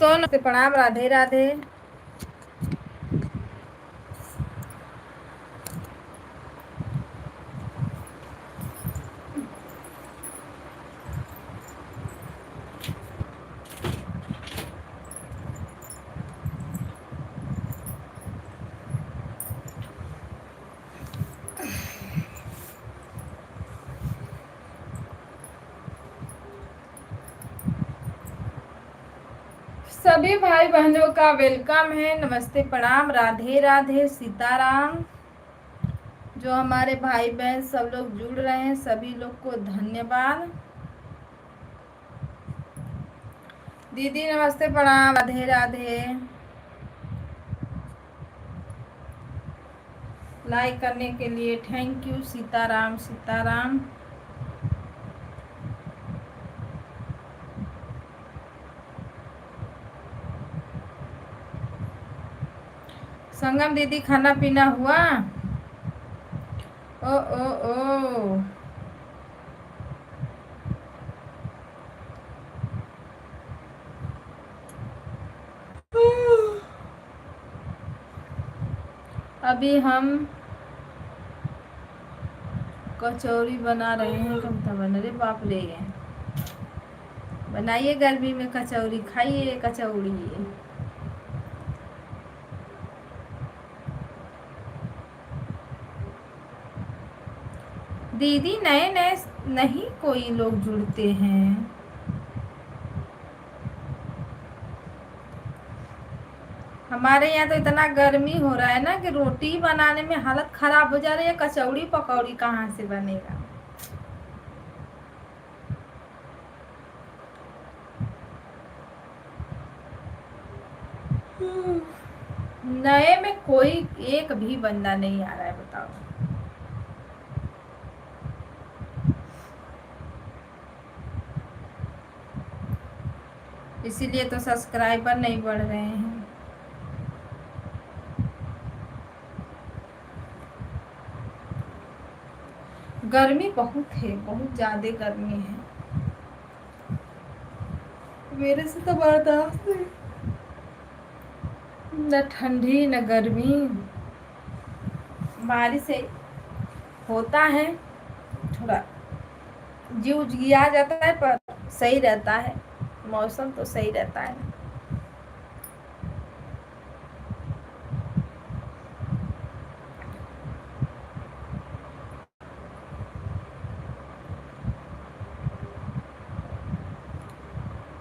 दोस्तों नमस्ते, प्रणाम, राधे राधे। सभी भाई बहनों का वेलकम है। नमस्ते, प्रणाम, राधे राधे, सीताराम। जो हमारे भाई बहन सब लोग जुड़ रहे हैं, सभी लोग को धन्यवाद। दीदी नमस्ते, प्रणाम, राधे राधे। लाइक करने के लिए थैंक यू। सीताराम सीताराम। संगम दीदी खाना पीना हुआ? ओ ओ ओ अभी हम कचौरी बना रहे हैं। कब तक बन रहे? बाप रे, बनाइए गर्मी में कचौरी, खाइए कचौड़ी। दीदी नए नए नहीं कोई लोग जुड़ते हैं। हमारे यहाँ तो इतना गर्मी हो रहा है ना कि रोटी बनाने में हालत खराब हो जा रही है। कचौड़ी पकौड़ी कहाँ से बनेगा? नए में कोई एक भी बंदा नहीं आ रहा है, बताओ। इसीलिए तो सब्सक्राइबर नहीं बढ़ रहे हैं। गर्मी बहुत है, बहुत ज्यादा गर्मी है। मेरे से तो बर्दाश्त नहीं, न ठंडी न गर्मी। बारिश से होता है, थोड़ा जीव जिया जाता है, पर सही रहता है। मौसम तो सही रहता है।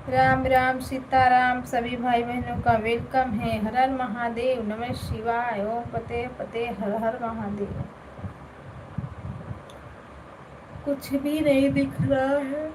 राम राम, सीताराम। सभी भाई बहनों का वेलकम है। हर हर महादेव, नमः शिवाय, ओम पते पते, हर हर महादेव। कुछ भी नहीं दिख रहा है।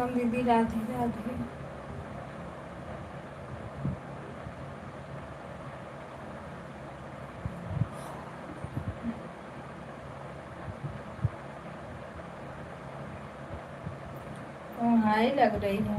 पूनम दीदी राधे राधे। हाय लग रही है।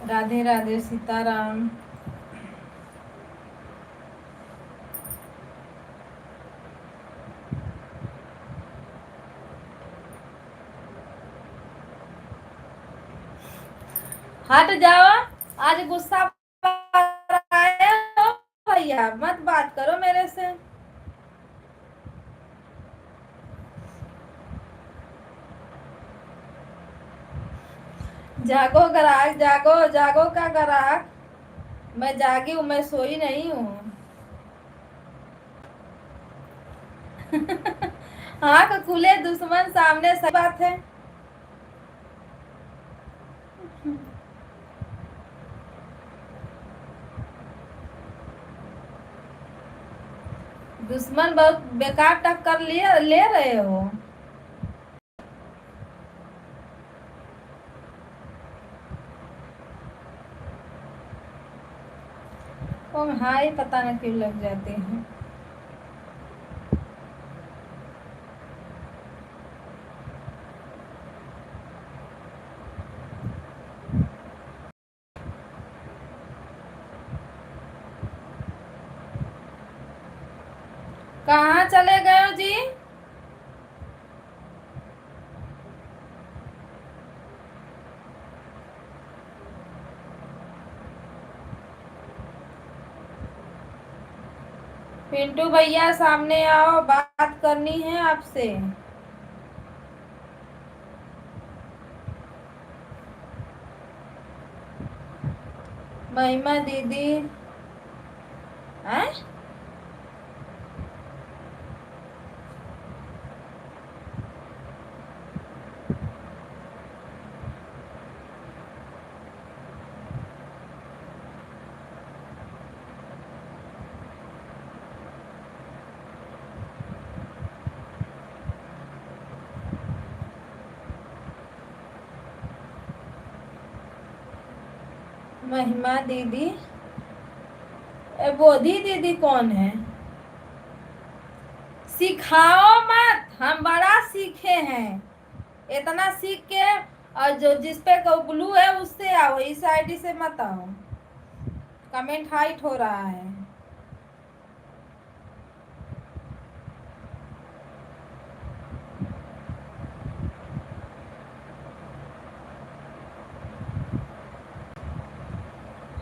राधे राधे सीताराम। हट जाओ, आज गुस्सा आया हो भैया, मत बात करो मेरे से। जागो ग्राहक, जागो जागो का ग्राहक। मैं जागी हूँ, मैं सोई नहीं हूँ। आँख खुले दुश्मन सामने, सही बात है। दुश्मन बहुत बेकार टक्कर ले रहे हो। ओ हाय पता न क्यों लग जाते हैं। कहाँ चले गए हो जी? पिंटू भैया सामने आओ, बात करनी है आपसे। महिमा दीदी हैं? महिमा दीदी, बोधी दीदी कौन है? सिखाओ मत, हम बड़ा सीखे हैं। इतना सीख के और जो जिस पे ब्लू है उससे आओ, इस आईडी से मत आओ। कमेंट हाइट हो रहा है।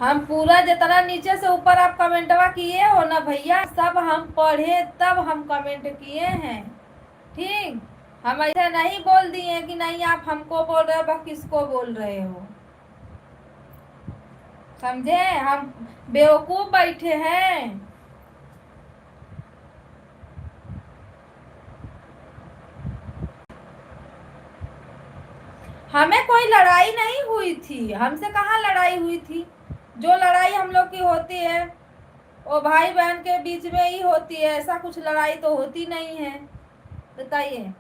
हम पूरा जितना नीचे से ऊपर आप कमेंटवा किए हो ना भैया, सब हम पढ़े तब हम कमेंट किए हैं। ठीक, हम ऐसा नहीं बोल दिए कि नहीं आप हमको बोल रहे हो, किसको बोल रहे हो, समझे? हम बेवकूफ बैठे हैं। हमें कोई लड़ाई नहीं हुई थी, हमसे कहाँ लड़ाई हुई थी। जो लड़ाई हम लोग की होती है वो भाई बहन के बीच में ही होती है, ऐसा कुछ लड़ाई तो होती नहीं है। बताइए।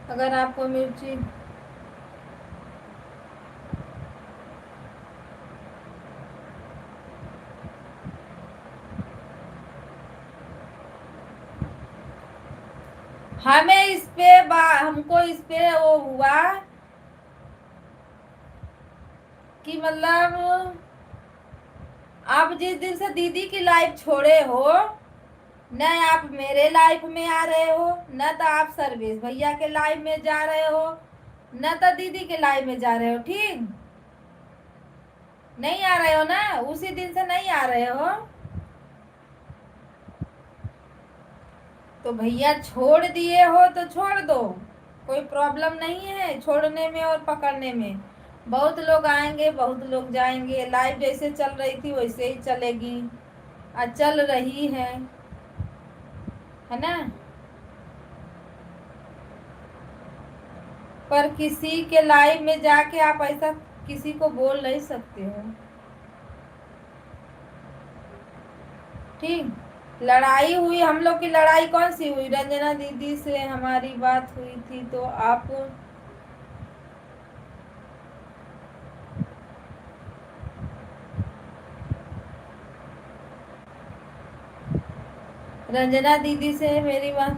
अगर आपको मिर्ची हमें इस पे हमको इस पे वो हुआ कि मतलब आप जिस दिन से दीदी की लाइफ छोड़े हो, न आप मेरे लाइफ में आ रहे हो, न तो आप सर्विस भैया के लाइफ में जा रहे हो, न तो दीदी के लाइफ में जा रहे हो। ठीक, नहीं आ रहे हो ना, उसी दिन से नहीं आ रहे हो। तो भैया छोड़ दिए हो तो छोड़ दो, कोई प्रॉब्लम नहीं है छोड़ने में और पकड़ने में। बहुत लोग आएंगे, बहुत लोग जाएंगे, लाइफ जैसे चल रही थी वैसे ही चलेगी, और चल रही है ना। पर किसी के लाइफ में जाके आप ऐसा किसी को बोल नहीं सकते हो। ठीक, लड़ाई हुई, हम लोग की लड़ाई कौन सी हुई? रंजना दीदी से हमारी बात हुई थी, तो आप रंजना दीदी से मेरी बात,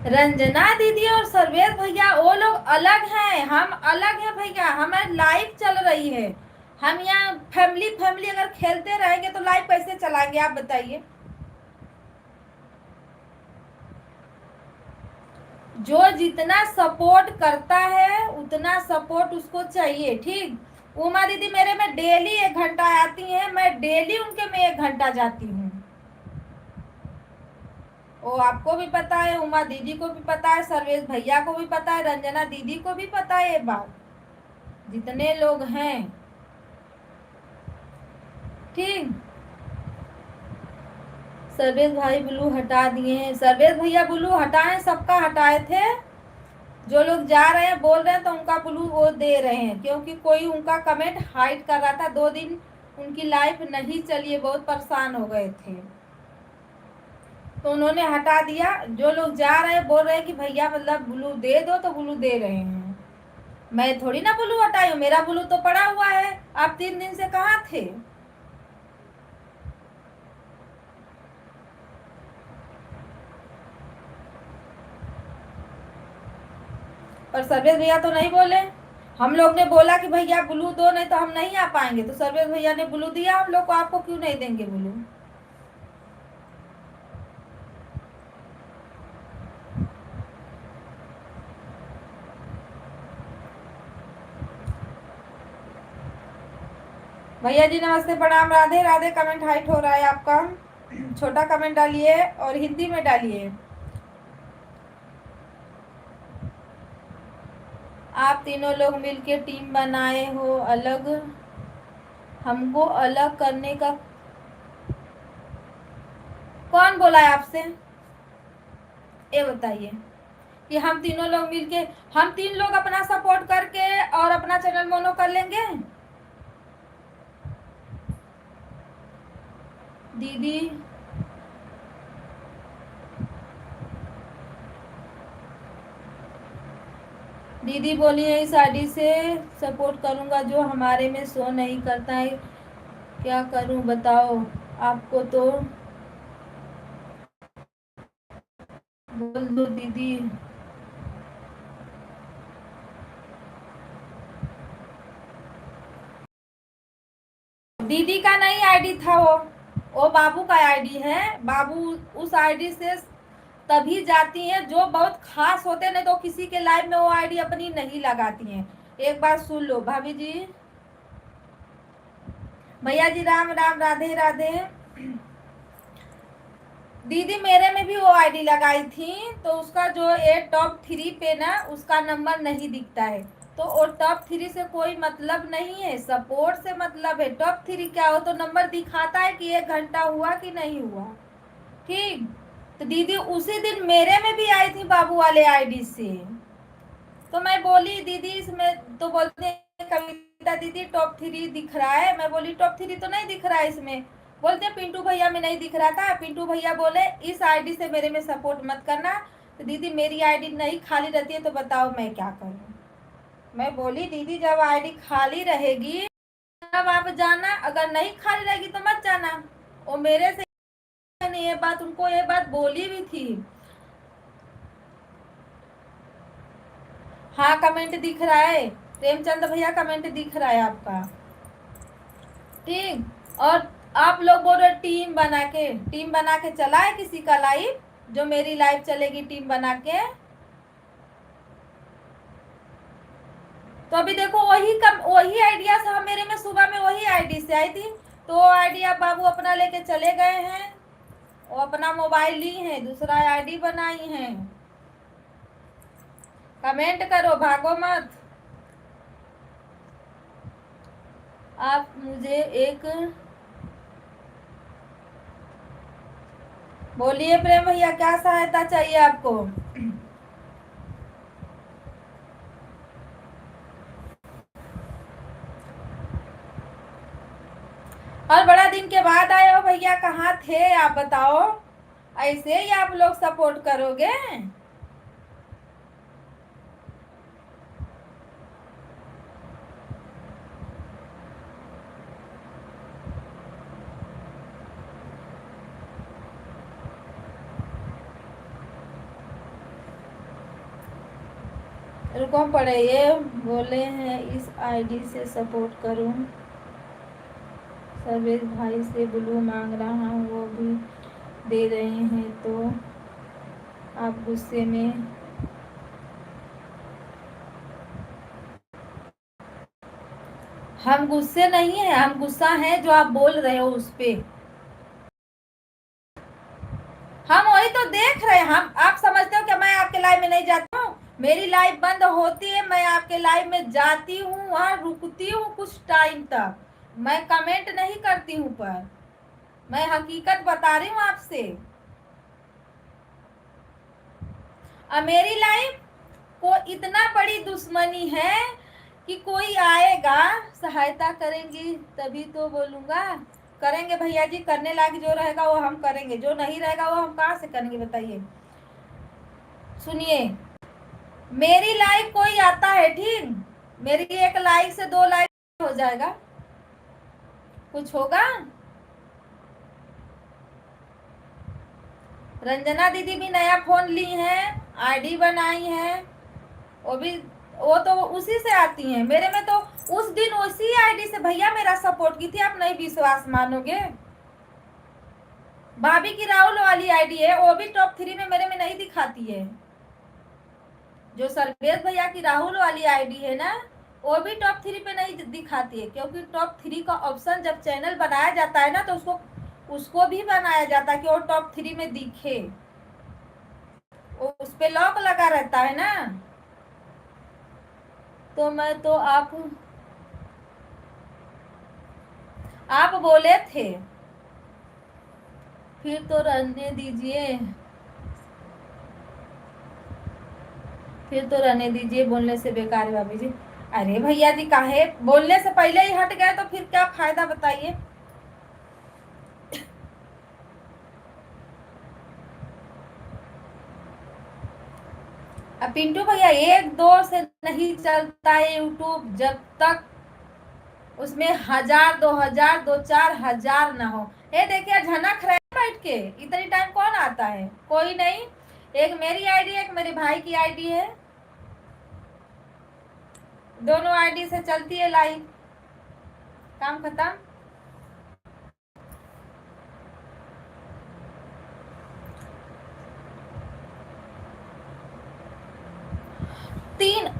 रंजना दीदी और सर्वेश भैया वो लोग अलग हैं, हम अलग हैं भैया। हमारी लाइफ चल रही है, हम यहाँ फैमिली फैमिली अगर खेलते रहेंगे तो लाइफ कैसे चलाएंगे आप बताइए। जो जितना सपोर्ट करता है उतना सपोर्ट उसको चाहिए। ठीक, उमा दीदी मेरे में डेली 1 घंटा आती है, मैं डेली उनके में 1 घंटा जाती हूँ। वो आपको भी पता है, उमा दीदी को भी पता है, सर्वेश भैया को भी पता है, रंजना दीदी को भी पता है ये बात, जितने लोग हैं। ठीक, सर्वेश भाई ब्लू हटा दिए हैं, सर्वेश भैया ब्लू हटाए, सबका हटाए थे। जो लोग जा रहे हैं बोल रहे हैं तो उनका ब्लू वो दे रहे हैं, क्योंकि कोई उनका कमेंट हाइड कर रहा था। 2 दिन उनकी लाइफ नहीं चली है, बहुत परेशान हो गए थे, तो उन्होंने हटा दिया। जो लोग जा रहे हैं बोल रहे हैं कि भैया मतलब ब्लू दे दो, तो ब्लू दे रहे हैं। मैं थोड़ी ना ब्लू हटाई हूँ, मेरा ब्लू तो पड़ा हुआ है। आप 3 दिन से कहाँ थे? और सर्वेश भैया तो नहीं बोले। हम लोग ने बोला कि भैया ब्लू दो, नहीं तो हम नहीं आ पाएंगे, तो सर्वेश भैया ने ब्लू दिया हम लोग को। आपको क्यों नहीं देंगे ब्लू? भैया जी नमस्ते प्रणाम, राधे राधे। कमेंट हाइट हो रहा है आपका, छोटा कमेंट डालिए और हिंदी में डालिए। आप तीनों लोग मिलके टीम बनाए हो, अलग हमको अलग करने का कौन बोला है आपसे? ये बताइए कि हम तीनों लोग मिलके, हम तीन लोग अपना सपोर्ट करके और अपना चैनल मोनो कर लेंगे। दीदी दीदी बोली है इस आईडी से सपोर्ट करूंगा, जो हमारे में शो नहीं करता है, क्या करूं बताओ? आपको तो बोल दो दीदी। दीदी का नहीं आईडी था वो बाबू का आईडी है। बाबू उस आईडी से तभी जाती हैं जो बहुत खास होते हैं, नहीं तो किसी के लाइव में वो आईडी अपनी नहीं लगाती हैं। एक बात सुन लो भाभी जी। भैया जी राम राम, राधे राधे। दीदी मेरे में भी वो आईडी लगाई थी, तो उसका जो ये टॉप 3 पे ना उसका नंबर नहीं दिखता है, तो वो टॉप 3 से कोई मतलब नहीं है, सपोर्ट से मतलब है। टॉप 3 क्या हो तो नंबर दिखाता है कि 1 घंटा हुआ कि नहीं हुआ। ठीक, तो दीदी उसी दिन मेरे में भी आई थी बाबू वाले आईडी से, तो मैं बोली दीदी इसमें, तो बोलते हैं कविता दीदी टॉप 3 दिख रहा है। मैं बोली टॉप 3 तो नहीं दिख रहा है इसमें। बोलते हैं पिंटू भैया में नहीं दिख रहा था, पिंटू भैया बोले इस आईडी से मेरे में सपोर्ट मत करना। तो दीदी मेरी आईडी नहीं खाली रहती है तो बताओ मैं क्या करूँ? मैं बोली दीदी जब आईडी खाली रहेगी तब आप जाना, अगर नहीं खाली रहेगी तो मत जाना। वो मेरे से नहीं, ये बात उनको ये बात बोली भी थी। हाँ कमेंट दिख रहा है, प्रेमचंद भैया कमेंट दिख रहा है आपका। ठीक, और आप लोग बोल रहे टीम बना के चला है किसी का लाइव, जो मेरी लाइव चलेगी टीम बना के। तो अभी देखो वही आइडिया से मेरे में सुबह में वही आईडी से आई थी, तो वो आईडी आप बाबू अपना लेके चले गए हैं, वो अपना मोबाइल ली है, दूसरा आईडी बनाई है। कमेंट करो, भागो मत। आप मुझे एक बोलिए प्रेम भैया, क्या सहायता चाहिए आपको? और बड़ा दिन के बाद आए हो भैया, कहाँ थे आप बताओ? ऐसे ही आप लोग सपोर्ट करोगे? रुको पड़े, ये बोले हैं इस आईडी से सपोर्ट करूं, सर्वेश भाई से ब्लू मांग रहा हूं, वो भी दे रहे हैं, तो आप गुस्से में? हम गुस्से नहीं है, हम गुस्सा है जो आप बोल रहे हो उस पे। हम वही तो देख रहे हैं। हम आप समझते हो कि मैं आपके लाइव में नहीं जाता हूँ? मेरी लाइव बंद होती है, मैं आपके लाइव में जाती हूँ, वहां रुकती हूँ कुछ टाइम तक, मैं कमेंट नहीं करती हूँ, पर मैं हकीकत बता रही हूँ आपसे। अब मेरी लाइफ को इतना बड़ी दुश्मनी है कि कोई आएगा सहायता करेंगी तभी तो बोलूंगा। करेंगे भैया जी, करने लायक जो रहेगा वो हम करेंगे, जो नहीं रहेगा वो हम कहाँ से करेंगे बताइए? सुनिए, मेरी लाइक कोई आता है, ठीक, मेरी 1 लाइक से 2 लाइक हो जाएगा, कुछ होगा? रंजना दीदी भी नया फोन ली है, आईडी बनाई है, वो तो उसी से आती हैं। मेरे में तो उस दिन उसी आईडी से भैया मेरा सपोर्ट की थी, आप नहीं विश्वास मानोगे। भाभी की राहुल वाली आईडी है, वो भी टॉप 3 में मेरे में नहीं दिखाती है। जो सर्वेश भैया की राहुल वाली आईडी है ना, वो भी टॉप 3 पे नहीं दिखाती है, क्योंकि टॉप 3 का ऑप्शन जब चैनल बनाया जाता है ना, तो उसको भी बनाया जाता है कि वो टॉप 3 में दिखे, उस पे लॉक लगा रहता है ना। तो मैं तो आप बोले थे, फिर तो रहने दीजिए, बोलने से बेकार है भाभी जी। अरे भैया जी, काहे बोलने से पहले ही हट गए तो फिर क्या फायदा बताइए। अब पिंटू भैया, 1-2 से नहीं चलता है यूट्यूब, जब तक उसमें 1000, 2000, 2-4 हजार ना हो। ये देखिए झनक रहे बैठ के, इतनी टाइम कौन आता है? कोई नहीं। एक मेरी आईडी है, एक मेरे भाई की आईडी है, दोनों आईडी से चलती है लाइव। काम खत्म।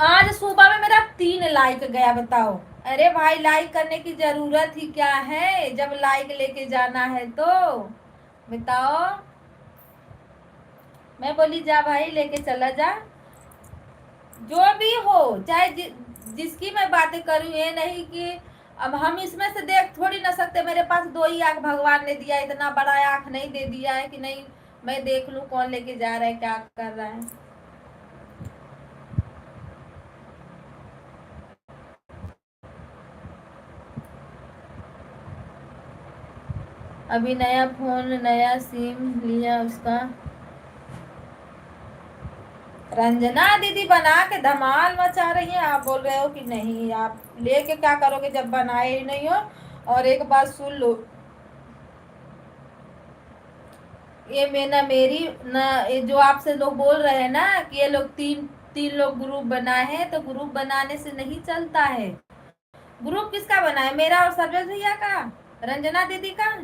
आज सुबह में मेरा 3 लाइक गया, बताओ। अरे भाई, लाइक करने की जरूरत ही क्या है जब लाइक लेके जाना है तो, बताओ। मैं बोली जा भाई, लेके चला जा, जो भी हो, चाहे जिसकी मैं बातें करूं। ये नहीं कि अब हम इसमें से देख थोड़ी ना सकते, मेरे पास 2 ही आंख भगवान ने दिया, इतना बड़ा आंख नहीं दे दिया है कि नहीं मैं देख लूं कौन लेके जा रहा है, क्या कर रहा है। अभी नया फोन, नया सिम लिया उसका। रंजना दीदी बना के धमाल मचा रही हैं, आप बोल रहे हो कि नहीं, आप लेके क्या करोगे जब बनाए ही नहीं हो। और एक बात सुन लो, ये मेरी ना, ये जो आपसे लोग बोल रहे हैं ना कि ये लोग तीन लोग ग्रुप बनाए हैं, तो ग्रुप बनाने से नहीं चलता है। ग्रुप किसका बना है? मेरा और सरवेश भैया का, रंजना दीदी का।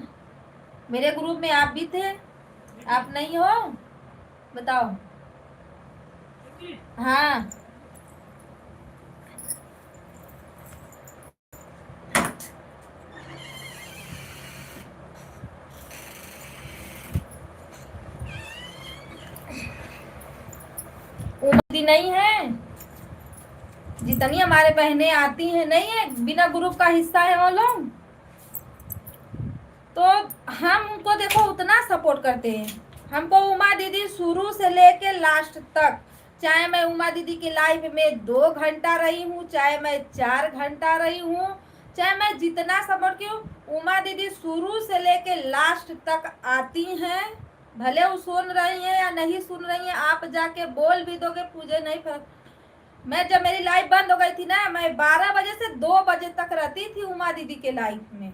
मेरे ग्रुप में आप भी थे, आप नहीं हो? बताओ। हाँ, उम्मीद नहीं है, जितनी हमारे बहनें आती हैं, नहीं है बिना ग्रुप का हिस्सा है वो लोग, तो हम उनको देखो उतना सपोर्ट करते हैं। हमको उमा दीदी शुरू से लेके लास्ट तक, चाहे मैं उमा दीदी की लाइफ में 2 घंटा रही हूँ, चाहे मैं 4 घंटा रही हूँ, चाहे मैं जितना सपोर्ट की हूँ, उमा दीदी शुरू से लेके लास्ट तक आती हैं। भले वो सुन रही हैं या नहीं सुन रही हैं, आप जाके बोल भी दोगे, मुझे नहीं फर्क। मैं जब मेरी लाइफ बंद हो गई थी ना, मैं 12 बजे से 2 बजे तक रहती थी उमा दीदी के लाइफ में,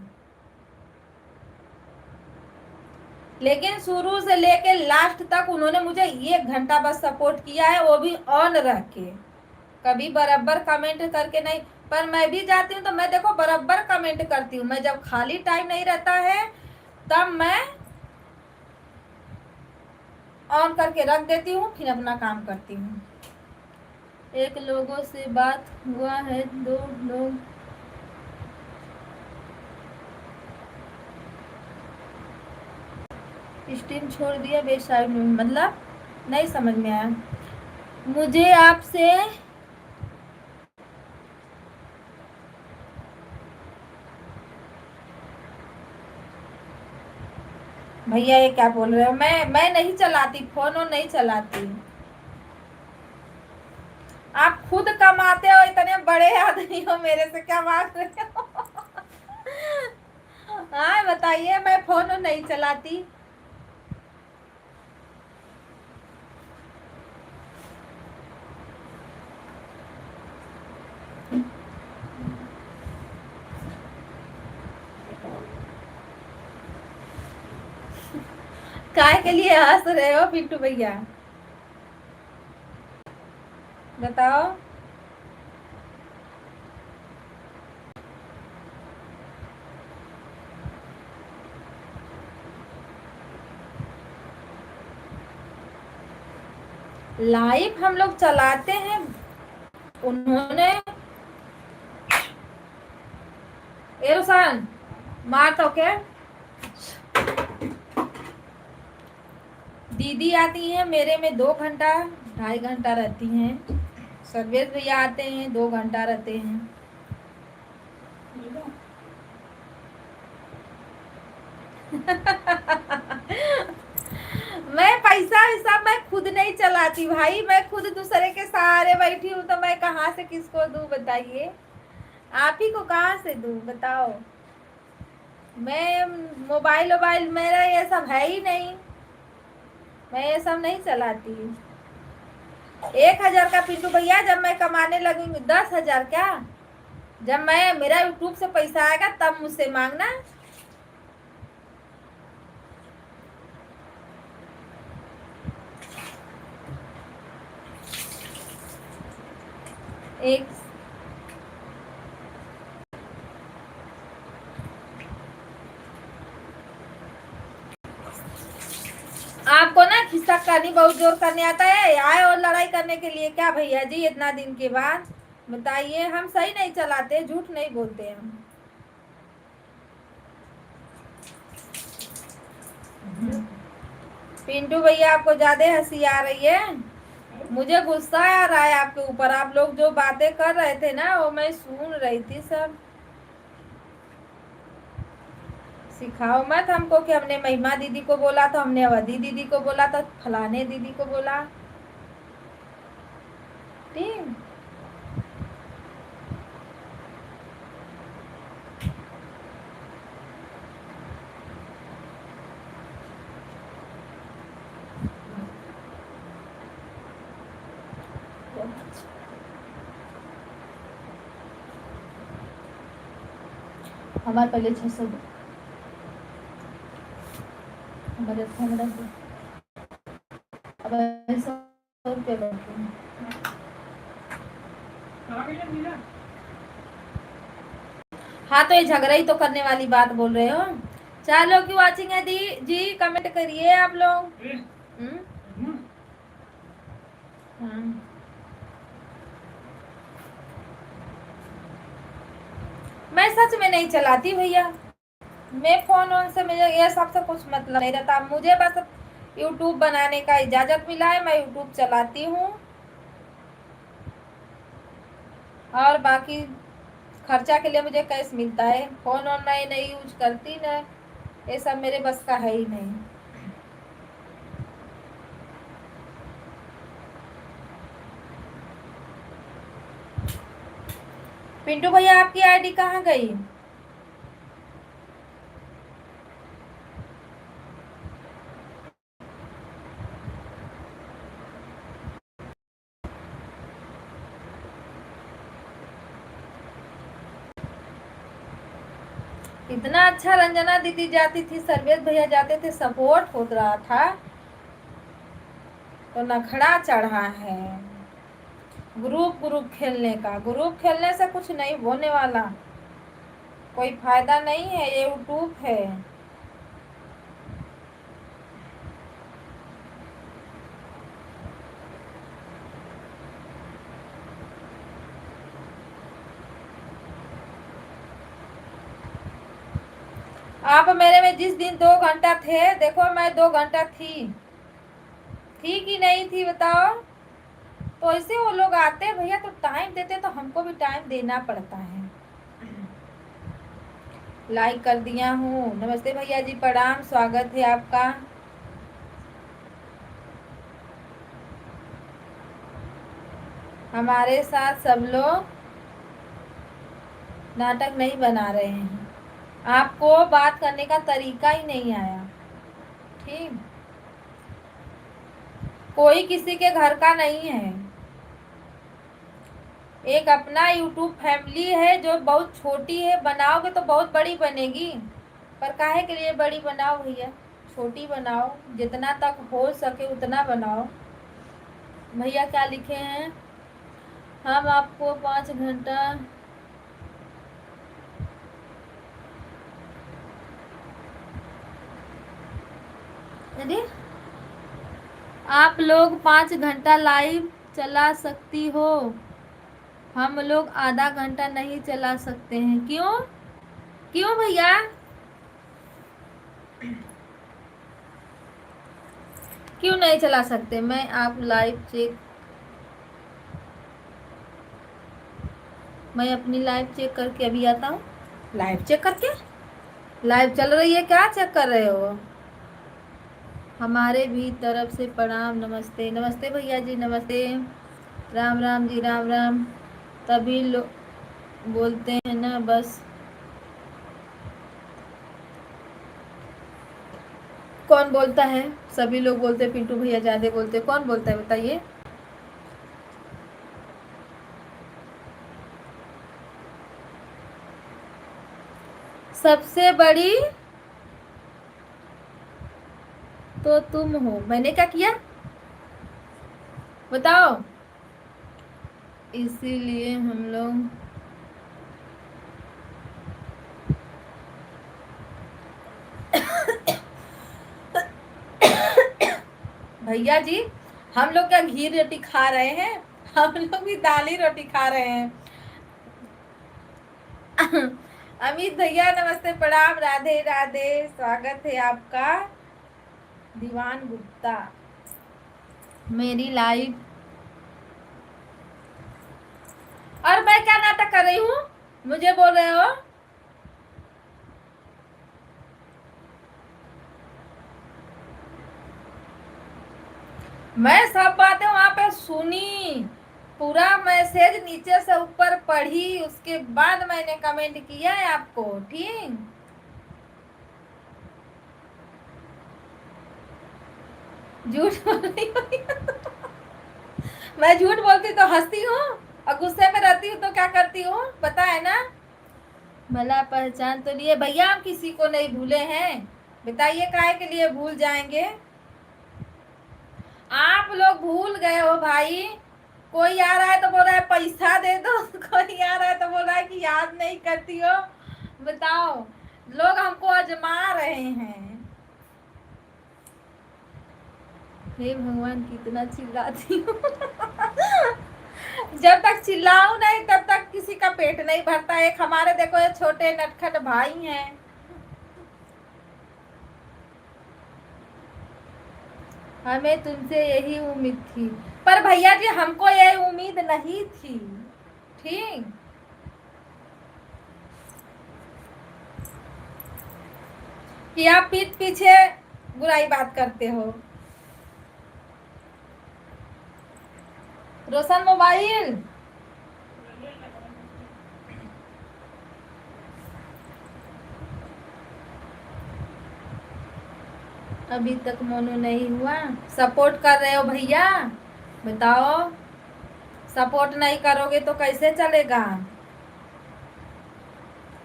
लेकिन शुरू से लेके लास्ट तक उन्होंने मुझे 1 घंटा बस सपोर्ट किया है, वो भी ऑन रह के, कभी बराबर कमेंट करके नहीं। पर मैं भी जाती हूँ तो मैं देखो बराबर कमेंट करती हूँ। मैं जब खाली टाइम नहीं रहता है तब मैं ऑन करके रख देती हूँ, फिर अपना काम करती हूँ। एक लोगों से बात हुआ है, 2 लोग स्ट्रीम छोड़ दिया बेसाइड में, मतलब नहीं समझ में आया मुझे आपसे। भैया ये क्या बोल रहे हो? मैं नहीं चलाती फोन, और नहीं चलाती। आप खुद कमाते हो, इतने बड़े आदमी हो, मेरे से क्या मांग रहे हो? हाँ बताइए, मैं फोन नहीं चलाती। काय के लिए हंस रहे हो पिंटू भैया? बताओ। लाइव हम लोग चलाते हैं। उन्होंने रुसान मार तो क्या, दीदी आती हैं मेरे में 2 घंटा 2.5 घंटा रहती हैं। सर्वेश भैया आते हैं 2 घंटा रहते हैं। मैं पैसा हिसाब मैं खुद नहीं चलाती भाई, मैं खुद दूसरे के सहारे बैठी हूँ, तो मैं कहाँ से किसको दूँ बताइए। आप ही को कहाँ से दूँ बताओ। मैं मोबाइल वोबाइल मेरा ये सब है ही नहीं, मैं ये सब नहीं चलाती। 1,000 का पिंटू भैया जब मैं कमाने लगूंगी, 10,000 क्या, जब मैं मेरा यूट्यूब से पैसा आएगा तब मुझसे मांगना। एक आपको ना खिस्सा करनी बहुत जोर करने आता है, आए और लड़ाई करने के लिए क्या भैया जी इतना दिन के बाद बताइए। हम सही नहीं चलाते, झूठ नहीं बोलते हम। पिंटू भैया आपको ज्यादा हंसी आ रही है, मुझे गुस्सा आ रहा है आपके ऊपर। आप लोग जो बातें कर रहे थे ना वो मैं सुन रही थी सब। सिखाओ मत हमको कि हमने महिमा दीदी को बोला था, हमने अवधि दीदी को बोला था, फलाने दीदी को बोला। ठीक, हमारे पहले 600 हमारे अब 100 रुपये बैठे हैं। हाँ तो ये झगड़ा ही तो करने वाली बात बोल रहे हो। 4 लोग की वॉचिंग है दी जी, कमेंट करिए आप लोग। हाँ। मैं सच में नहीं चलाती भैया, मैं फोन ऑन से मुझे ये सबसे कुछ मतलब नहीं रहता। मुझे बस यूट्यूब बनाने का इजाजत मिला है, मैं यूट्यूब चलाती हूँ, और बाकी खर्चा के लिए मुझे कैश मिलता है। फोन ऑन मैं नहीं यूज करती ना, ये सब मेरे बस का है ही नहीं। पिंटू भैया आपकी आईडी कहाँ गई? इतना अच्छा रंजना दीदी जाती थी, सर्वेश भैया जाते थे, सपोर्ट हो रहा था, तो नखड़ा चढ़ा है ग्रुप खेलने का। ग्रुप खेलने से कुछ नहीं होने वाला, कोई फायदा नहीं है, ये यूट्यूब है। आप मेरे में जिस दिन 2 घंटा थे, देखो मैं 2 घंटा थी कि नहीं थी बताओ। तो ऐसे वो लोग आते भैया तो टाइम देते, तो हमको भी टाइम देना पड़ता है। लाइक कर दिया हूँ। नमस्ते भैया जी, प्रणाम, स्वागत है आपका। हमारे साथ सब लोग नाटक नहीं बना रहे हैं, आपको बात करने का तरीका ही नहीं आया। ठीक, कोई किसी के घर का नहीं है, एक अपना यूट्यूब फैमिली है जो बहुत छोटी है। बनाओगे तो बहुत बड़ी बनेगी, पर काहे के लिए बड़ी बनाओ भैया, छोटी बनाओ, जितना तक हो सके उतना बनाओ। भैया क्या लिखे हैं? हम आपको 5 घंटा अरे आप लोग 5 घंटा लाइव चला सकती हो, हम लोग आधा घंटा नहीं चला सकते हैं। क्यों? क्यों भैया? क्यों नहीं चला सकते? मैं आप लाइव चेक मैं अपनी लाइव चेक करके अभी आता हूँ। लाइव चेक करके? लाइव चल रही है क्या? चेक कर रहे हो? हमारे भी तरफ से प्रणाम। नमस्ते नमस्ते भैया जी, नमस्ते। राम राम जी, राम राम। तभी लोग बोलते हैं ना, बस कौन बोलता है? सभी लोग बोलते हैं पिंटू भैया ज्यादा बोलते हैं। कौन बोलता है बताइए? सबसे बड़ी तो तुम हो। मैंने क्या किया बताओ? इसीलिए हम लोग भैया जी, हम लोग क्या घी रोटी खा रहे हैं? हम लोग भी दाल ही रोटी खा रहे हैं। अमित भैया नमस्ते, प्रणाम, राधे राधे। स्वागत है आपका। दीवान गुप्ता मेरी लाइव। और मैं क्या नाटक कर रही हूँ? मुझे बोल रहे हो? मैं सब बातें वहां पे सुनी, पूरा मैसेज नीचे से ऊपर पढ़ी, उसके बाद मैंने कमेंट किया है आपको। ठीक? झूठ बोल रही हूँ? मैं झूठ बोलती तो हंसती हूँ, और गुस्से में रहती हूँ तो क्या करती हूँ, पता है ना? भला पहचान तो लिए भैया, हम किसी को नहीं भूले हैं। बताइए काहे के लिए भूल जाएंगे? आप लोग भूल गए हो भाई। कोई आ रहा है तो बोल रहा है पैसा दे दो, कोई आ रहा है तो बोल रहा है कि याद नहीं करती हो। बताओ, लोग हमको आजमा रहे हैं। हे भगवान, कितना चिल्लाती हूँ। जब तक चिल्लाऊं नहीं तब तक किसी का पेट नहीं भरता। एक हमारे देखो ये छोटे नटखट भाई हैं। हमें तुमसे यही उम्मीद थी, पर भैया जी हमको ये उम्मीद नहीं थी। ठीक? कि आप पीठ पीछे बुराई बात करते हो। रोशन मोबाइल अभी तक मोनू नहीं हुआ। सपोर्ट कर रहे हो भैया? बताओ, सपोर्ट नहीं करोगे तो कैसे चलेगा?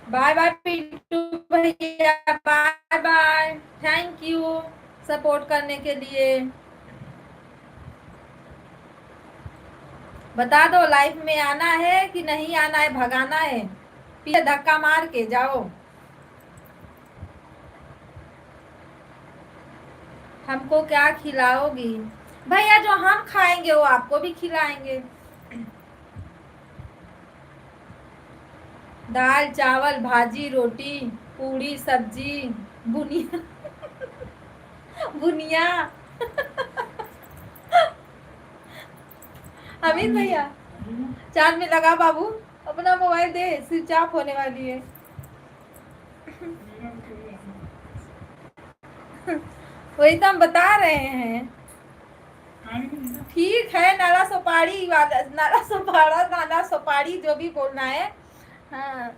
बाय बाय पिंटू भैया, bye bye. Thank you support करने के लिए। बता दो लाइफ में आना है कि नहीं आना है, भगाना है? पीछे धक्का मार के जाओ। हमको क्या खिलाओगी? भैया जो हम खाएंगे वो आपको भी खिलाएंगे। दाल चावल भाजी रोटी पूड़ी सब्जी बुनिया। बुनिया। अमित भैया, चार्ज में लगा बाबू, अपना मोबाइल दे, स्विच ऑफ होने वाली है। वही तो हम बता रहे हैं। ठीक है, नाला सुपारी वाला, नाला सुपारा, नाला सुपारी, जो भी बोलना है। हाँ।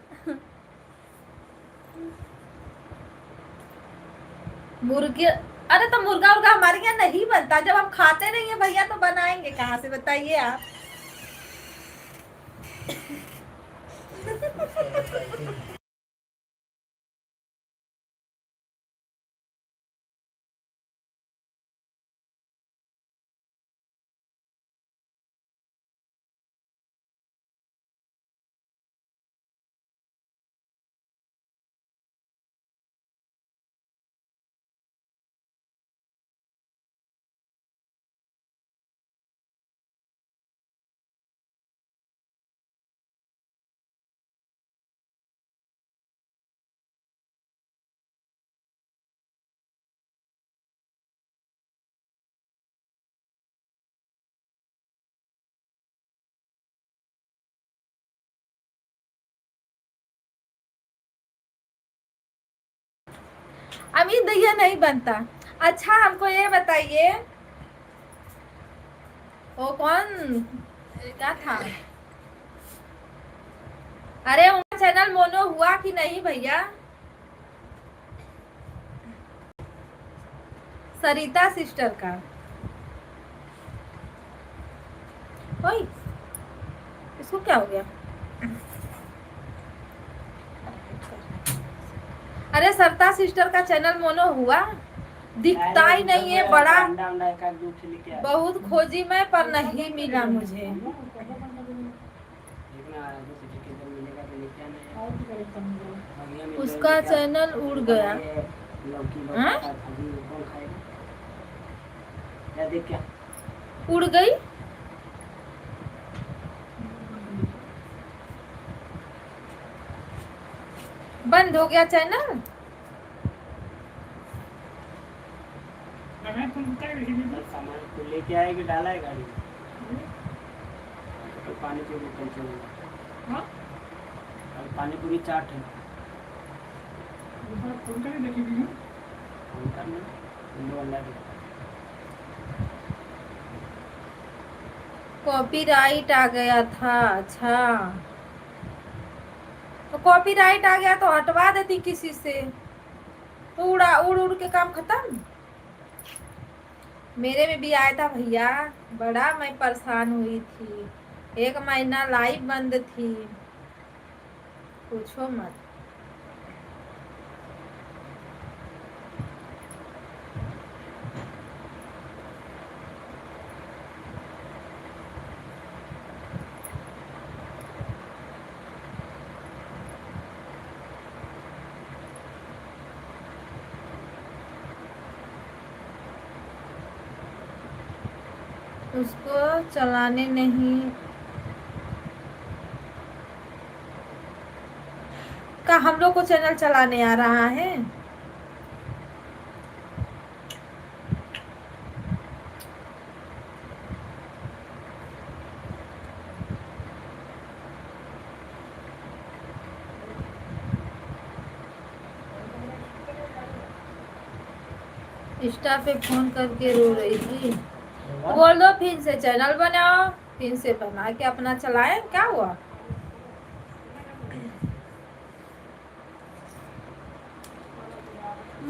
मुर्गे? अरे तो मुर्गा उर्गा हमारे यहाँ नहीं बनता, जब हम खाते नहीं है भैया तो बनाएंगे कहाँ से बताइए आप? अमित भैया नहीं बनता। अच्छा हमको ये बताइए, वो कौन क्या था, अरे उनका चैनल मोनो हुआ कि नहीं भैया? सरिता सिस्टर का। ओए इसको क्या हो गया? अरे सरिता सिस्टर का चैनल मोनो हुआ? दिखता ही नहीं है, बड़ा बहुत खोजी मैं पर नहीं मिला मुझे। उसका चैनल उड़ गया। उड़ गई। बंद हो गया चैनल। सामान को लेके आएगी, डाला है गाड़ी में, तो पानी पूरी कल चलेगा। और पानी पूरी चाट है। फोन करके देखेगी, फोन करना कॉपीराइट आ गया था। अच्छा तो कॉपीराइट आ गया तो हटवा देती किसी से, तो उड़ उड़ के काम खत्म। मेरे में भी आया था भैया, बड़ा मैं परेशान हुई थी, 1 महीना लाइव बंद थी, पूछो मत। उसको चलाने नहीं का, हम लोग को चैनल चलाने आ रहा है। इंस्टा पे फोन करके रो रही थी। बोल दो फिर से चैनल बनाओ, फिर से बना के अपना चलाए, क्या हुआ?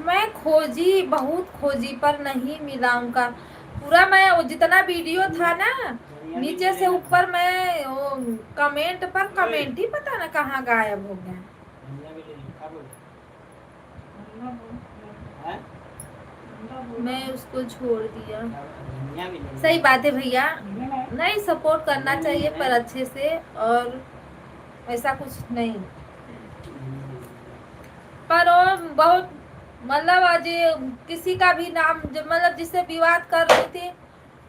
मैं खोजी, बहुत खोजी पर नहीं मिला उनका पूरा। मैं जितना वीडियो था ना, नीचे से ऊपर मैं कमेंट पर कमेंट ही पता ना कहाँ गायब हो गया। मैं उसको छोड़ दिया। सही बात है भैया, नहीं सपोर्ट करना चाहिए पर अच्छे से, और ऐसा कुछ नहीं। पर वो बहुत मतलब आज किसी का भी नाम मतलब जिससे विवाद कर रही थी,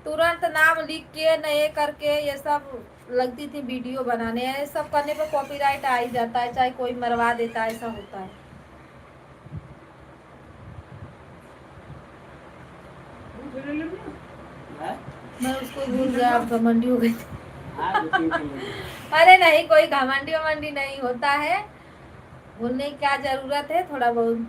तुरंत नाम लिख के नए करके ये सब लगती थी वीडियो बनाने। ये सब करने पे कॉपीराइट आ ही जाता है, चाहे कोई मरवा देता है, ऐसा होता है। मैं उसको भूल गया, अब घमंडी हो गई। अरे नहीं, कोई घमंडी वमंडी नहीं होता है, भूलने की क्या जरूरत है, थोड़ा बहुत।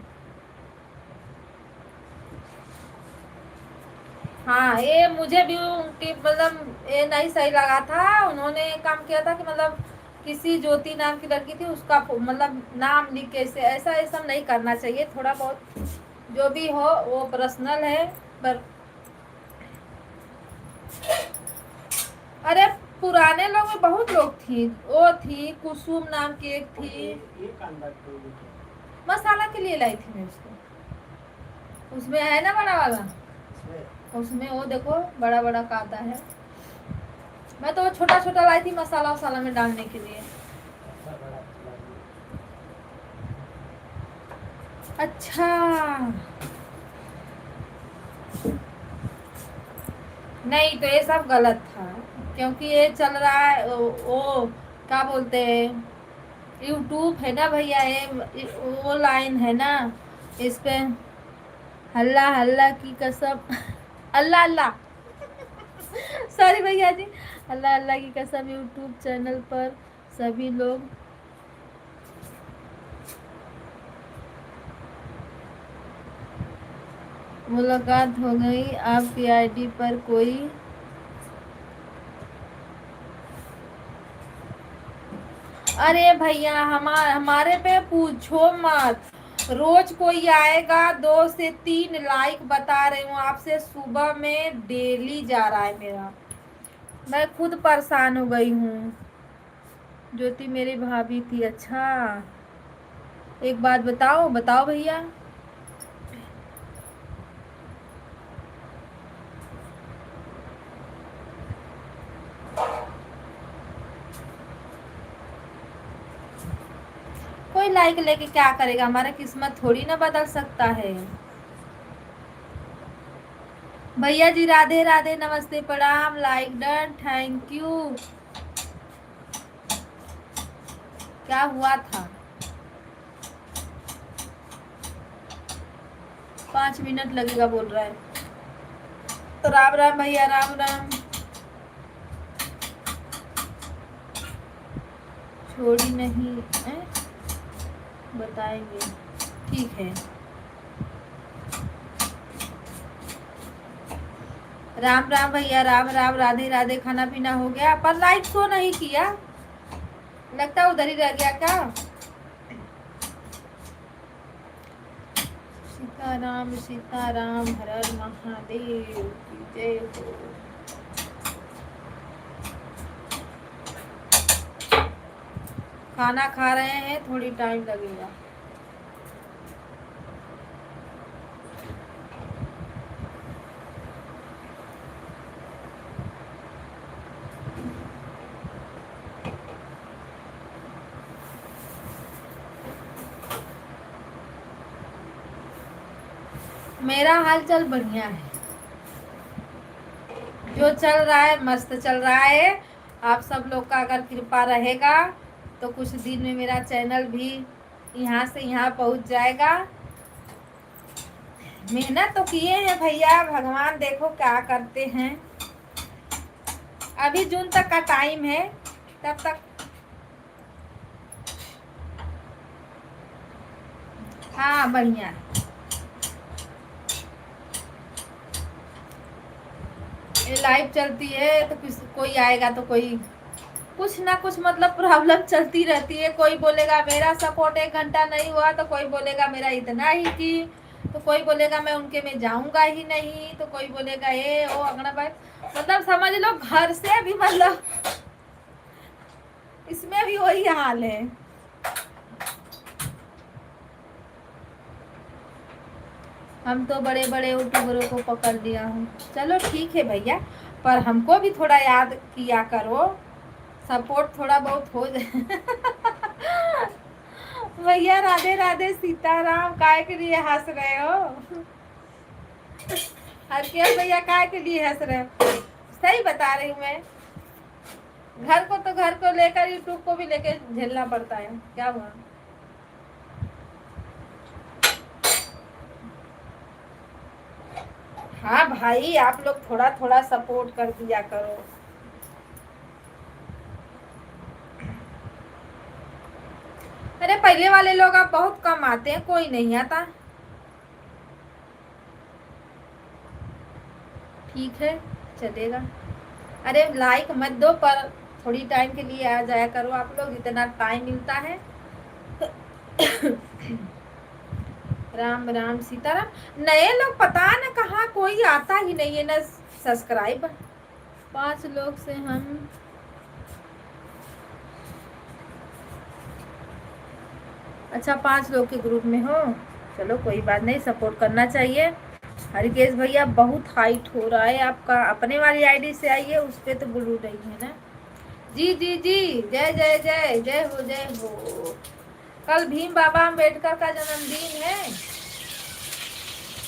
हाँ ये मुझे भी उनकी मतलब ये नहीं सही लगा था। उन्होंने काम किया था कि मतलब किसी ज्योति नाम की लड़की थी, उसका मतलब नाम लिख के ऐसा ऐसा नहीं करना चाहिए। थोड़ा बहुत जो भी हो वो पर्सनल है। पर अरे पुराने लोग में बहुत लोग थी, वो थी कुसुम नाम की एक थी, मसाला के लिए लाई थी मैं उसको। उसमें है ना बड़ा वाला, उसमें वो देखो बड़ा बड़ा कांदा है। मैं तो छोटा छोटा लाई थी मसाला वसाला में डालने के लिए। अच्छा नहीं तो ये सब गलत था, क्योंकि ये चल रहा है वो क्या बोलते हैं, यूट्यूब है ना भैया, ये वो लाइन है ना, इस पे हल्ला हल्ला की कसम अल्लाह अल्लाह सॉरी भैया जी, अल्लाह अल्लाह की कसम यूट्यूब चैनल पर सभी लोग मुलाकात हो गई आपकी आईडी पर कोई। अरे भैया हमारे पे पूछो मत। रोज कोई आएगा 2 से 3 लाइक बता रही हूँ आपसे। सुबह में डेली जा रहा है मेरा। मैं खुद परेशान हो गई हूँ। ज्योति मेरी भाभी थी। अच्छा एक बात बताओ बताओ भैया। कोई लाइक लेके क्या करेगा? हमारा किस्मत थोड़ी ना बदल सकता है। भैया जी राधे राधे, नमस्ते, प्रणाम, लाइक डन, थैंक यू। क्या हुआ था? 5 मिनट लगेगा बोल रहा है। तो राम राम भैया, राम राम। छोड़ी नहीं है? बताएंगे, ठीक है। राम राम भैया, राम राम, राधे राधे। खाना पीना हो गया? पर लाइट शो नहीं किया, लगता उधर ही रह गया क्या? सीताराम सीताराम, हर हर महादेव की जय हो। खाना खा रहे हैं, थोड़ी टाइम लगेगा। मेरा हाल चाल बढ़िया है, जो चल रहा है मस्त चल रहा है। आप सब लोग का अगर कृपा रहेगा तो कुछ दिन में मेरा चैनल भी यहाँ से यहाँ पहुँच जाएगा। मेहनत तो किए हैं भैया, भगवान देखो क्या करते हैं। अभी जून तक का टाइम है, तब तक। हाँ बढ़िया है। ये लाइव चलती है तो कोई आएगा तो कोई कुछ ना कुछ मतलब प्रॉब्लम चलती रहती है। कोई बोलेगा मेरा सपोर्ट 1 घंटा नहीं हुआ, तो कोई बोलेगा मेरा इतना ही की, तो कोई बोलेगा मैं उनके में जाऊंगा ही नहीं, तो कोई बोलेगा ये ओ अगना भाई। मतलब समझ लो घर से भी, मतलब इसमें भी वही हाल है। हम तो बड़े बड़े यूट्यूबरों को पकड़ लिया हूँ। चलो ठीक है भैया, पर हमको भी थोड़ा याद किया करो, सपोर्ट थोड़ा बहुत हो जाए। भैया राधे राधे, सीताराम। काय के लिए हंस रहे हो? हरकेश भैया काय के लिए हंस रहे हो? सही बता रही हूँ मैं। घर को तो घर को लेकर यूट्यूब को भी लेकर झेलना पड़ता है। क्या हुआ? हाँ भाई, आप लोग थोड़ा थोड़ा सपोर्ट कर दिया करो। अरे पहले वाले लोग अब बहुत कम आते हैं, कोई नहीं आता। ठीक है चलेगा। अरे लाइक मत दो, पर थोड़ी टाइम के लिए आ जाया करो आप लोग, इतना टाइम मिलता है। राम राम सीताराम। नए लोग पता न कहाँ, कोई आता ही नहीं है ना सब्सक्राइब। 5 लोग से हम अच्छा 5 लोग के ग्रुप में हो। चलो कोई बात नहीं, सपोर्ट करना चाहिए। हरिकेश भैया बहुत हाइट हो रहा है आपका, अपने वाली आईडी से आइए, उस पर तो ब्लू नहीं है ना। जी जी जी, जय जय जय, जय हो जय हो। कल भीम बाबा अम्बेडकर का जन्मदिन है।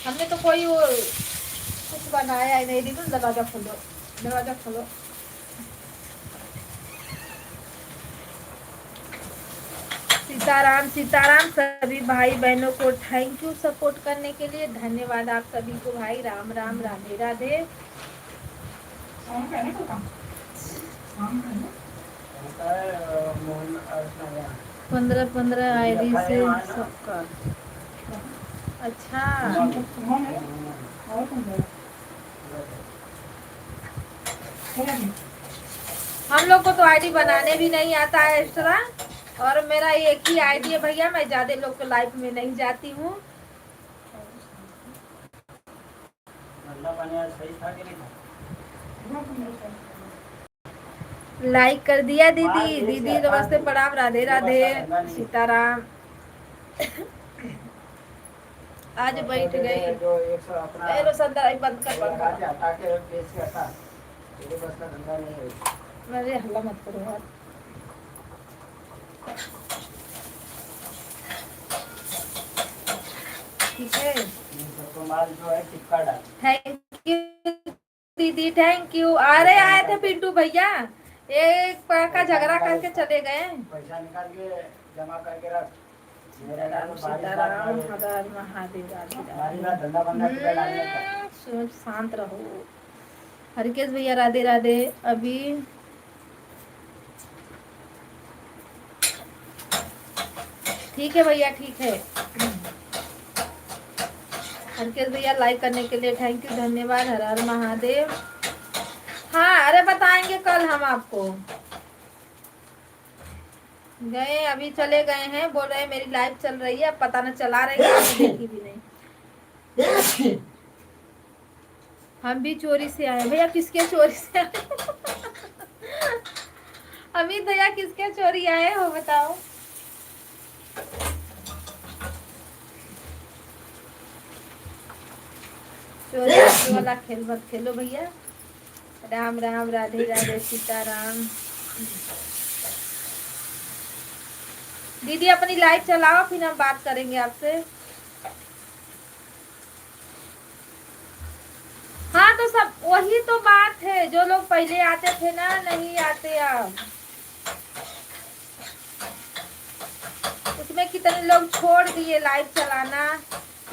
हमने तो कोई वो कुछ बनाया ही नहीं। देखो दरवाजा खोलो, दरवाजा खोलो। सीताराम सीताराम। सभी भाई बहनों को थैंक यू सपोर्ट करने के लिए, धन्यवाद आप सभी को भाई। राम राम, राधे राधे। 15 आईडी से सबका। अच्छा और कौन बोला? हम लोग को तो आईडी बनाने भी नहीं आता है एक्स्ट्रा, और मेरा एक ही आईडी है भैया, मैं ज्यादा लोग के लाइफ में नहीं जाती हूँ। लाइक कर दिया दीदी। दीदी नमस्ते प्रणाम, राधे राधे सीताराम। आज बैठ गई बंद कर मेरे हल्ला मत करो यार। ठीक है, थैंक यू दीदी, थैंक यू। अरे आए थे पिंटू भैया, एक का झगड़ा करके चले गए। पैसा निकाल के जमा करके रख। सीताराम हर हर महादेव। शांत रहो। हरकेश भैया राधे राधे। अभी ठीक है भैया, ठीक है। हरकेश भैया लाइक करने के लिए थैंक यू, धन्यवाद। हर हर महादेव। हाँ अरे बताएंगे कल हम आपको। गए अभी चले गए हैं, बोल रहे हैं मेरी लाइव चल रही है, अब पता न चला रही है, देखी भी नहीं। हम भी चोरी से आए भैया। किसके चोरी से आए? अमित भैया किसके चोरी आए हो बताओ? चोरी वाला खेल मत खेलो भैया। राम राम, राधे राधे, सीताराम। दीदी अपनी लाइव चलाओ, फिर हम बात करेंगे आपसे। हाँ तो सब वही तो बात है, जो लोग पहले आते थे ना नहीं आते अब। उसमें कितने लोग छोड़ दिए लाइव चलाना।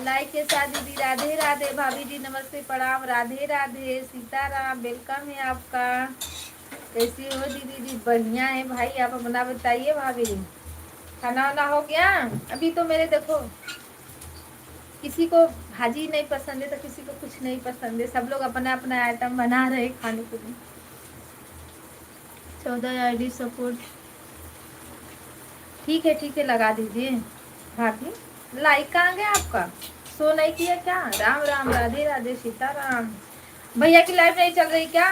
लाइक के साथ दीदी राधे राधे। भाभी जी नमस्ते प्रणाम, राधे राधे सीताराम, वेलकम है आपका। कैसी हो दीदी जी? बढ़िया है भाई, आप अपना बताइए। भाभी खाना वाना हो गया? अभी तो मेरे देखो किसी को भाजी नहीं पसंद है तो किसी को कुछ नहीं पसंद है, सब लोग अपना अपना आइटम बना रहे खाने के लिए। 14 आईडी सपोर्ट। ठीक है लगा दीजिए भाभी। लाइक कहाँ गया आपका? सो नहीं किया क्या? राम राम, राधे राधे सीताराम। भैया की लाइफ नहीं चल रही क्या?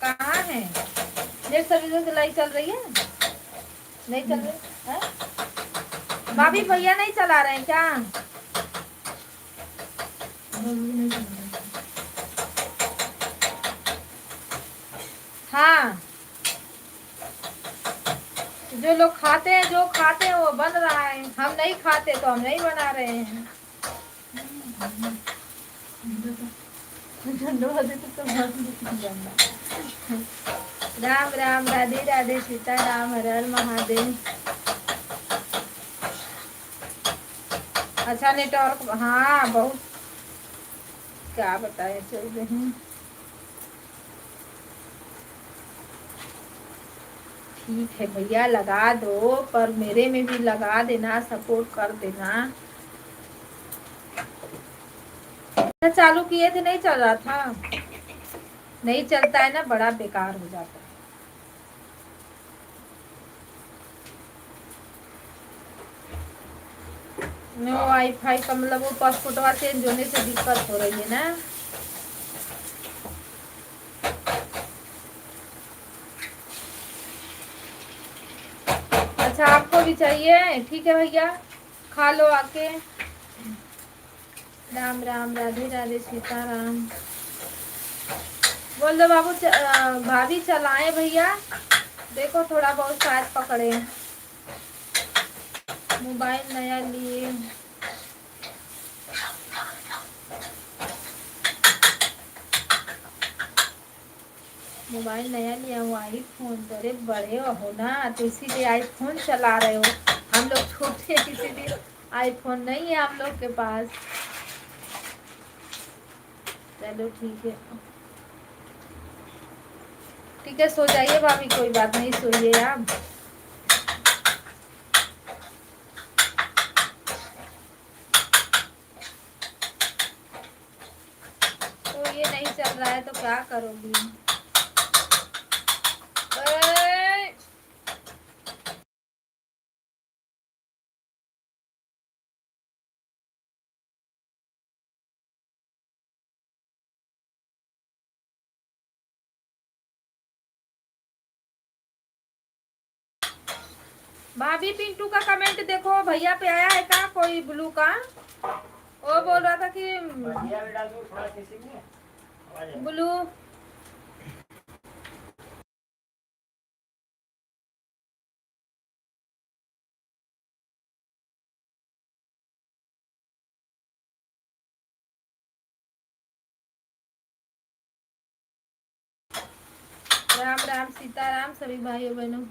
कहाँ है? नेट सर्विस की लाइफ चल रही है? नहीं चल रही है? भाभी भैया नहीं चला रहे हैं क्या? हाँ जो लोग खाते हैं वो बन रहा है, हम नहीं खाते तो हम नहीं बना रहे हैं। राम राम, राधे राधे सीताराम, हर हर महादेव। अच्छा नेटवर्क, हाँ बहुत क्या बताए चल रहे हैं। ठीक है भैया लगा दो, पर मेरे में भी लगा देना, सपोर्ट कर देना। चालू किए थे नहीं चल रहा था। नहीं चलता है ना, बड़ा बेकार हो जाता है। नो वाईफाई का मतलब वो पासपोर्टवा चेंज होने से दिक्कत हो रही है ना। अच्छा आपको भी चाहिए? ठीक है भैया खा लो आके। राम राम, राधे राधे सीताराम। बोल दो बाबू भाभी चलाए भैया। देखो थोड़ा बहुत शायद पकड़े। मोबाइल नया लिए। मोबाइल नया लिया हुआ आईफोन। अरे बड़े हो ना तो इसीलिए आईफोन चला रहे हो। हम लोग छोटे इसीलिए आईफोन नहीं है हम लोग के पास। चलो ठीक है सो जाइए भाभी, कोई बात नहीं, सोइए आप। ये नहीं चल रहा है तो क्या करोगी? ए, भाभी पिंटू का कमेंट देखो, भैया पे आया है क्या कोई ब्लू का? वो बोल रहा था कि ब्लू राम राम सीताराम सभी भाइयों बहनों।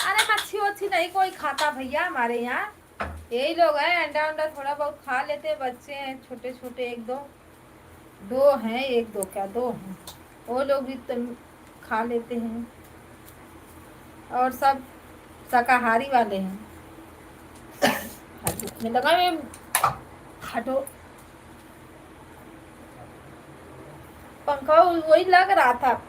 अरे मच्छी वच्छी नहीं कोई खाता भैया हमारे यहाँ, यही लोग हैं अंडा अंडा थोड़ा बहुत खा लेते हैं, बच्चे हैं छोटे छोटे, एक दो दो हैं, एक दो क्या दो हैं, वो लोग भी तो खा लेते हैं, और सब शाकाहारी वाले हैं। में लगा मैं हटो, पंखा वही लग रहा था।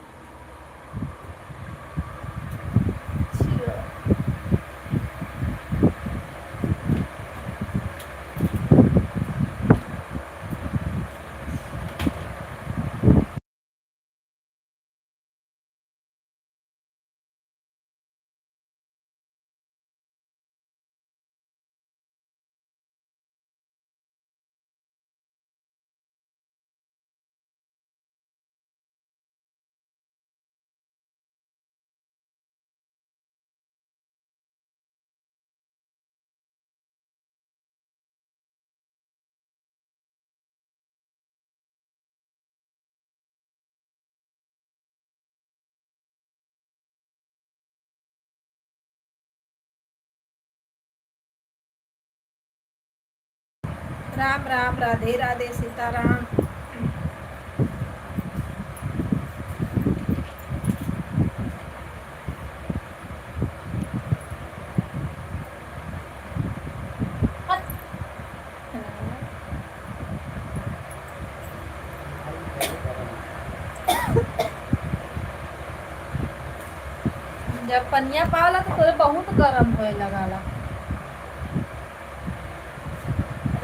राम राम राधे राधे सीताराम। जब पनिया पावला तो बहुत गरम होए लगाला।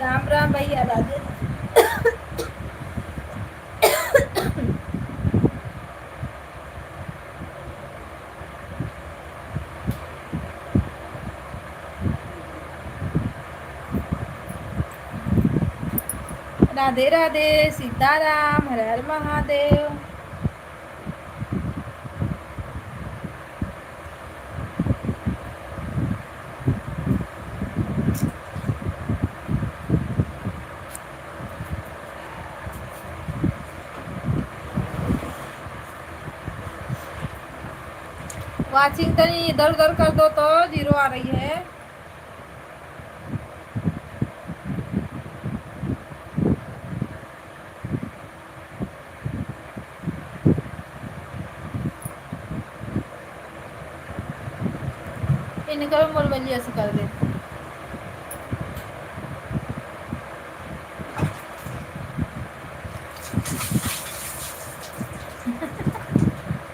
राम राम भैया राधे। राधे राधे सीताराम हर हर महादेव। वाचिंग तो नहीं, इधर उधर कर दो तो 0 आ रही है। इनका भी मोलबलिया से कर दे।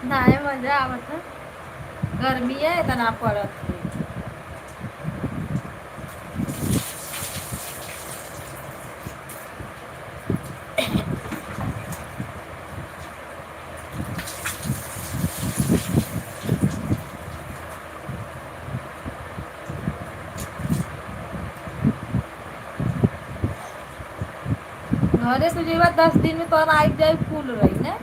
नाय मजा आवत है, गर्मी है इतना पड़त। घरे से जीवा 10 दिन में तो आई जाए फूल रही ने।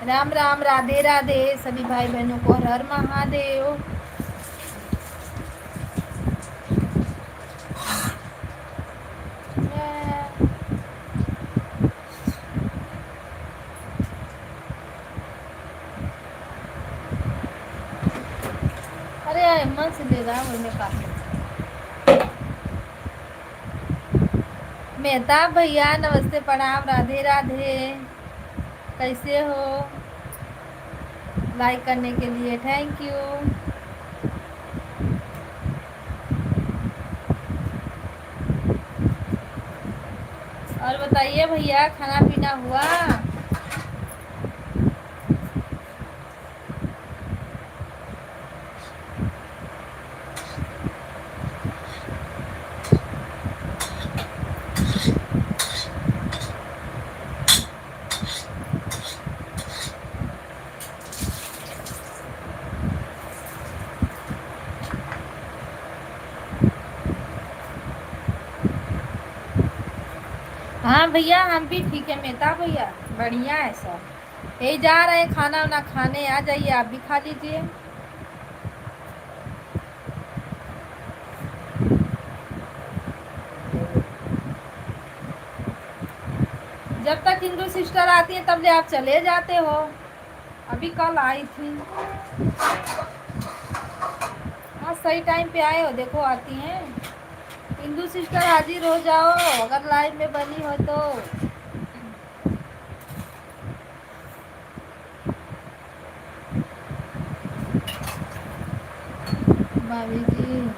राम राम राधे राधे सभी भाई बहनों को हर हर महादेव। से ले रहा है वही मैं काट। मेहताब भैया नमस्ते प्रणाम, राधे राधे, कैसे हो? लाइक करने के लिए थैंक यू। और बताइए भैया, खाना पीना हुआ? हाँ भैया, हम भी ठीक है मेहता भैया, बढ़िया है सब। यही जा रहे हैं खाना वाना खाने, आ जाइए आप भी खा लीजिए। जब तक हिंदू सिस्टर आती है तब ले आप चले जाते हो। अभी कल आई थी। हाँ सही टाइम पे आए हो, देखो आती हैं हिंदू सिस्टर, हाजिर हो जाओ अगर लाइव में बनी हो तो। भाभी जी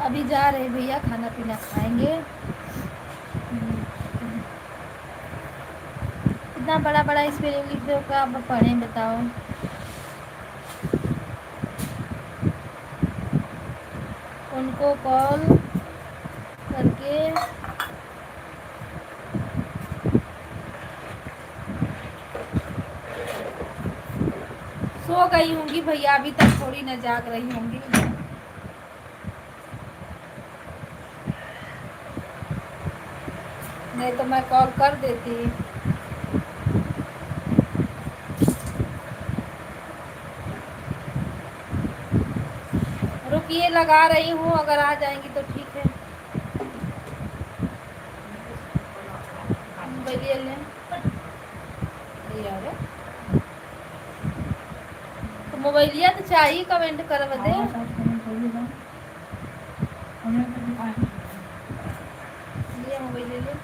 अभी जा रहे भैया, खाना पीना खाएंगे। इतना बड़ा बड़ा इस पे लिख दो का आप पढ़े बताओ। उनको कॉल करके सो गई होंगी भैया, अभी तक थोड़ी न जाग रही होंगी। नहीं तो मैं कॉल कर देती। रुकिए लगा रही हूँ, अगर आ जाएंगी तो ठीक है। मोबाइलिया ले तो मोबाइलिया तो चाहिए, कमेंट कर दे। ये मोबाइल ले ले।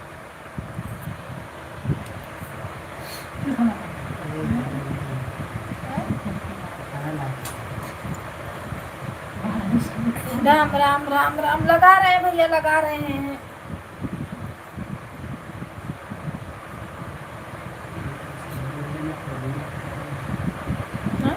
राम राम राम राम, लगा रहे हैं भैया, लगा रहे हैं। हाँ?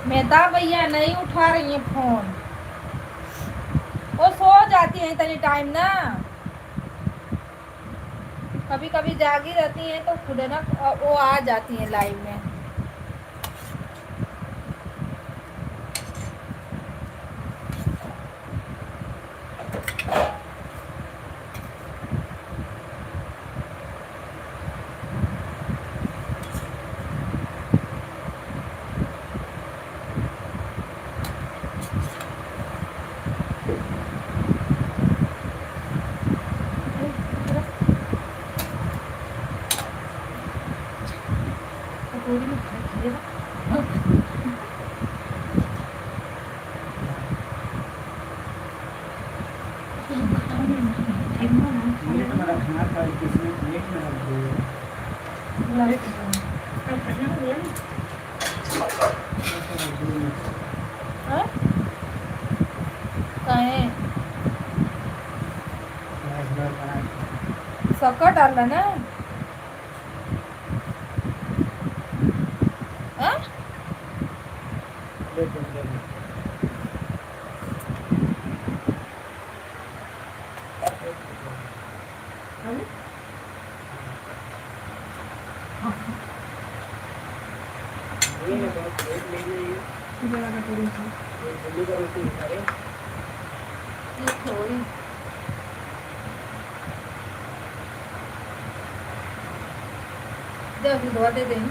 मेहता भैया नहीं उठा रही है फोन, वो सो जाती है इतनी टाइम ना, कभी कभी जागी रहती है तो खुद ना वो आ जाती है लाइव में। सका डालना ना। हाँ? एक ले जाइए, जरा कटोरी थी एक दिल्ली का रोटी खाए। ये थोड़ी दे अभी धोआ दे दें।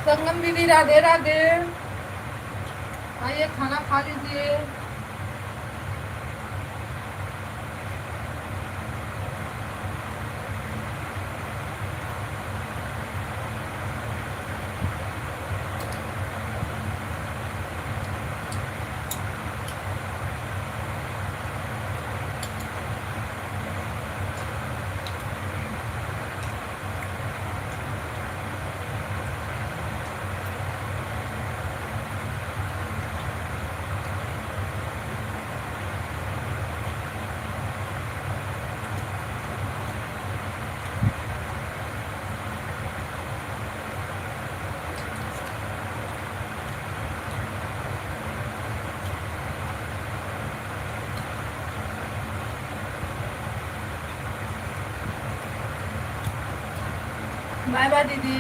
संगम दीदी राधे राधे, आइए खाना खा लीजिए। बाय बाय दीदी।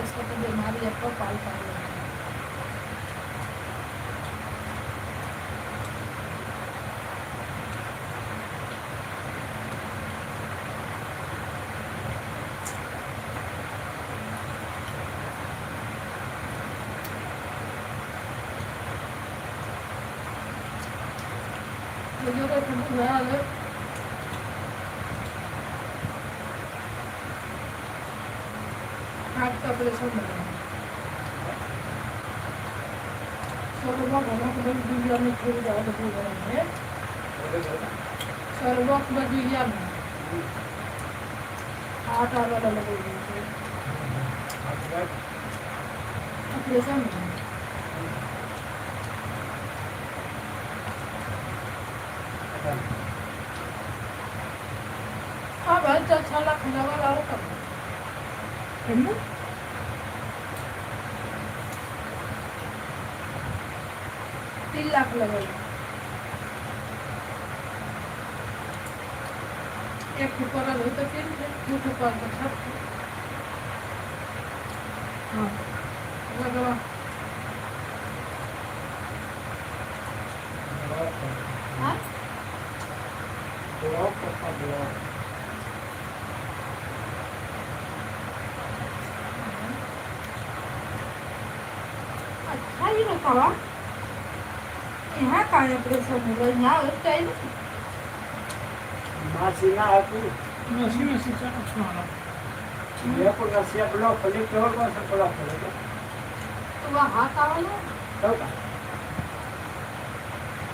इसका तो बीमारी आपको पाल पाएगा। जो का ठंडू है आगे हार्ट का ऑपरेशन बना है सर्वक भगवान दुनिया में खेल रहा है सर्वक दुनिया में हार्ट आने वाला ऑपरेशन हाँ भाई 6 लाख लगा ला रहा कब 3 लाख लगा एक ऊपर आ तो फिर दो ऊपर का छत हाँ लगा हाँ अच्छा ही रखा यहाँ का ऑपरेशन होगा यहाँ और टाइम मासीना आती मशीन से अच्छा वाला ये को नसिया ब्लॉक खोले केवल कौन सा ब्लॉक खोलेगा तो वहाँ हाथ आवाला तो का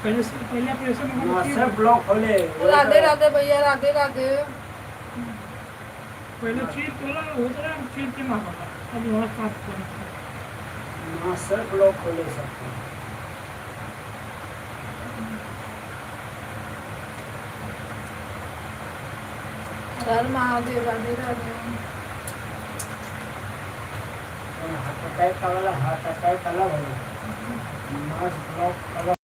पहले ऑपरेशन नसिया ब्लॉक खोले राधे राधे भैया राधे राधे पहले चीज तोला होता है चीज के मार पड़ा अब वहाँ साफ कर नसिया ब्लॉक खोले सकते हर महादेव राधे राधे हार्ट अटैक वाला हार्ट अटैक अलग है मास ब्लॉक अलग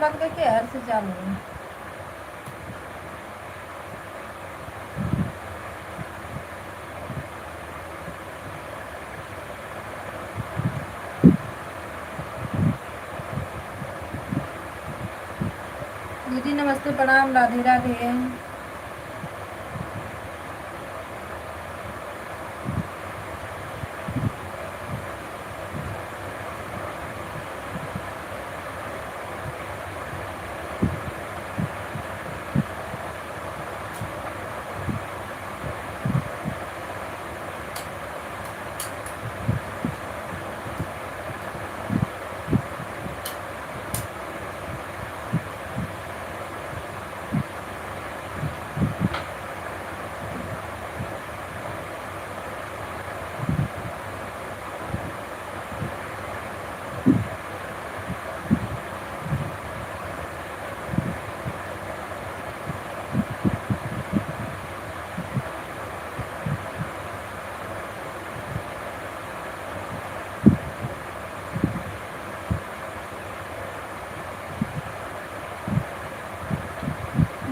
बंद करके हर से चालू है। दीदी नमस्ते प्रणाम राधे राधे।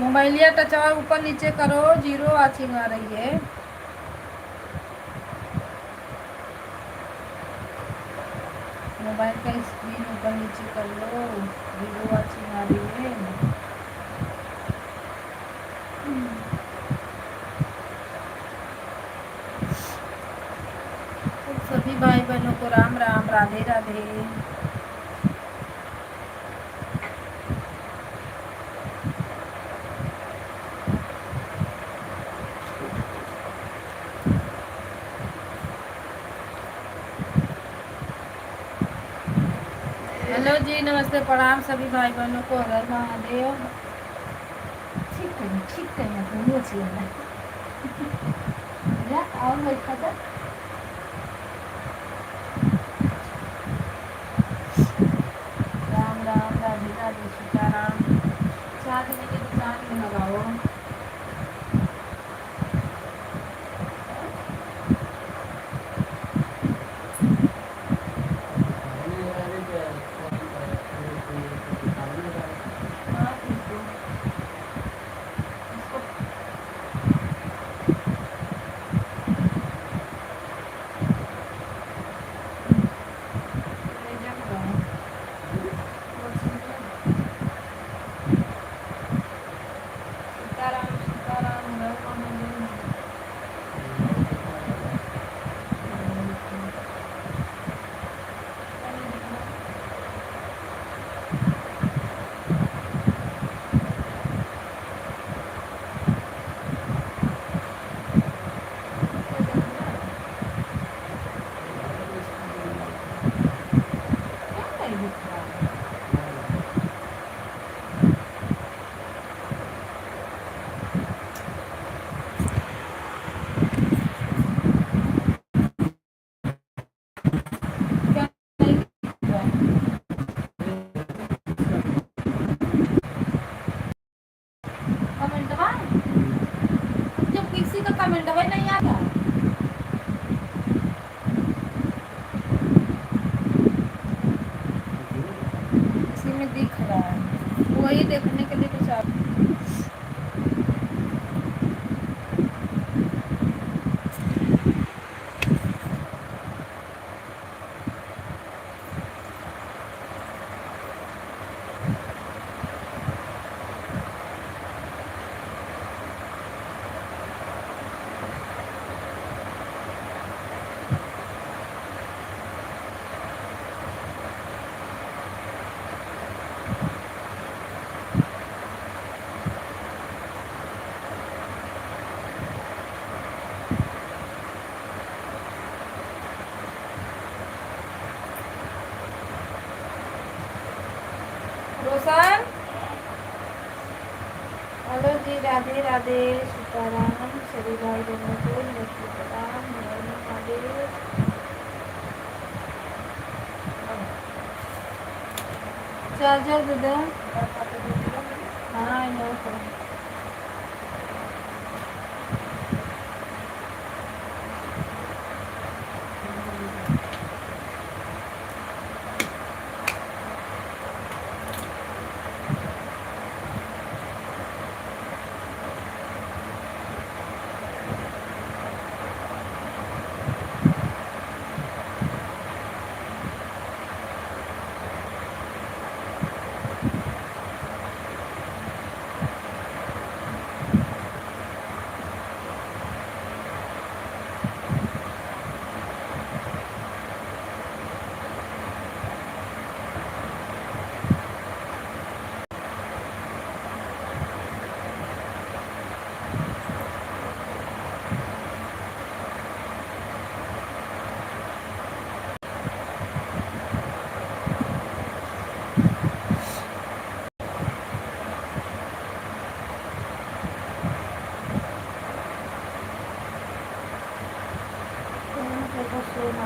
मोबाइलिया टच और ऊपर नीचे करो, 0 वाचिंग आ रही है। मोबाइल का स्क्रीन ऊपर नीचे कर लो, 0 वाचिंग आ रही है। तो सभी भाई बहनों को राम राम राधे राधे। हेलो जी, नमस्ते प्रणाम सभी भाई बहनों को, हर महादेव। ठीक है और बैठा था। राम राम राधे राधे सीताराम। चार दिन के दुकान में लगाओ। हाँ, ठीक है। इसको ले जा के लगाओ। सीताराम सीताराम हर महादेव। क्या नहीं दिख रहा है? क्या नहीं दिख रहा है? कमेंटवा जब किसी का कमेंटवा नहीं आता, इसी में दिख रहा है, वही देखने के लिए कुछ आप। रोशन, हेलो जी, राधे राधे सीताराम सभी भाई बहनों को नमस्ते प्रणाम, हर महादेव। चार्जर दे दो। हाँ, नो करो। देखो सोना